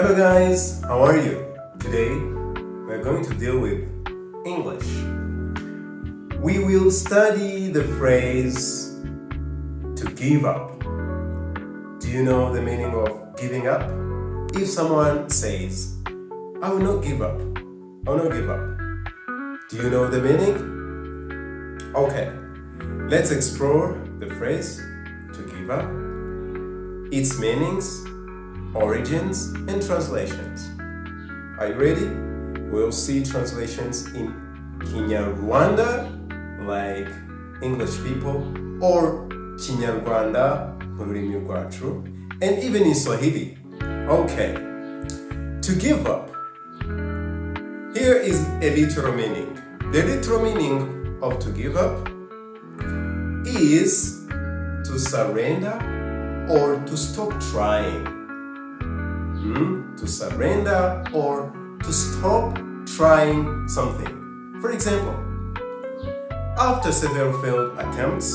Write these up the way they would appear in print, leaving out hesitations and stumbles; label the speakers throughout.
Speaker 1: Hello guys, how are you? Today we're going to deal with English. We will study the phrase to give up. Do you know the meaning of giving up? If someone says, I will not give up, I will not give up. Do you know the meaning? Okay, let's explore the phrase to give up, its meanings, origins, and translations. Are you ready? We'll see translations in Kinyarwanda, like English people, or Kinyarwanda, ururimi rwacu, and even in Swahili. Okay, to give up. Here is a literal meaning. The literal meaning of to give up is to surrender or to stop trying. To surrender or to stop trying something. For example, after several failed attempts,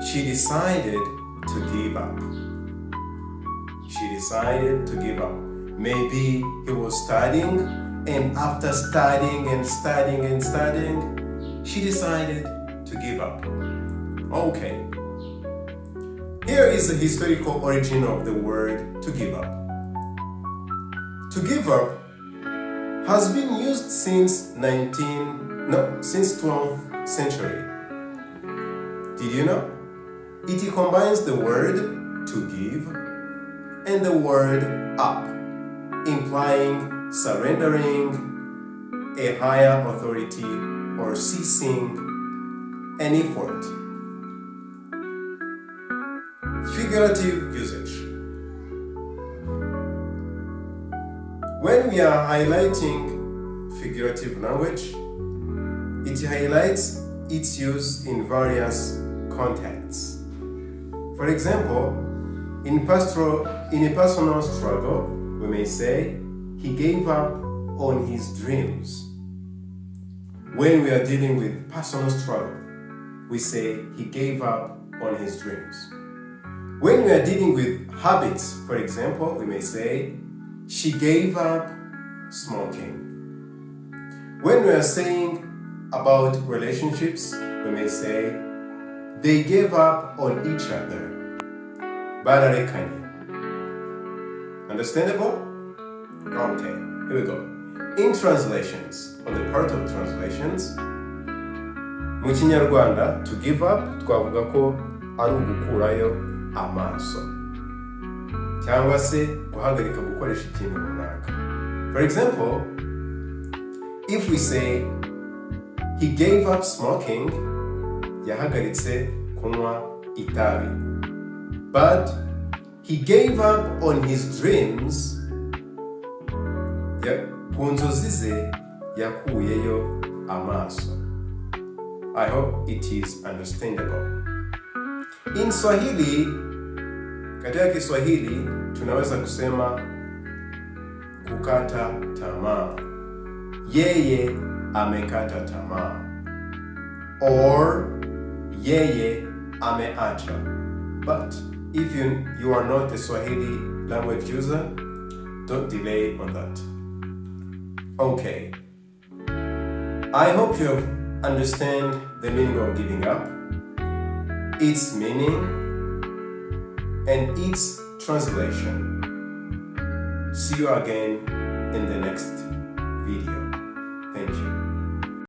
Speaker 1: she decided to give up. She decided to give up. Maybe he was studying, and after studying and studying and studying, she decided to give up. Okay. Here is the historical origin of the word to give up. To give up has been used since 12th century. Did you know? It combines the word to give and the word up, implying surrendering a higher authority or ceasing an effort. Figurative usage. When we are highlighting figurative language, it highlights its use in various contexts. For example, in a personal struggle, we may say, he gave up on his dreams. When we are dealing with personal struggle, we say, he gave up on his dreams. When we are dealing with habits, for example, we may say, she gave up smoking. When we are saying about relationships, we may say, they gave up on each other. Bararekani. Understandable? Okay, here we go. In translations, on the part of translations, mu Kinyarwanda, to give up, twavuga ko ari ugukurayo amaso. Cyangwa se guhagarika gukoresha ikintu runaka. For example, if we say, he gave up smoking, yahagaritse kunywa itabi. But he gave up on his dreams, ku nzozi ze yakuyeyo amaso. I hope it is understandable. In Swahili, katika Kiswahili tunaweza kusema kukata tamaa. Yeye amekata tamaa. Or yeye ameacha. But if you are not a Swahili language user, don't delay on that. Okay. I hope you understand the meaning of giving up, its meaning, and its translation. See you again in the next video.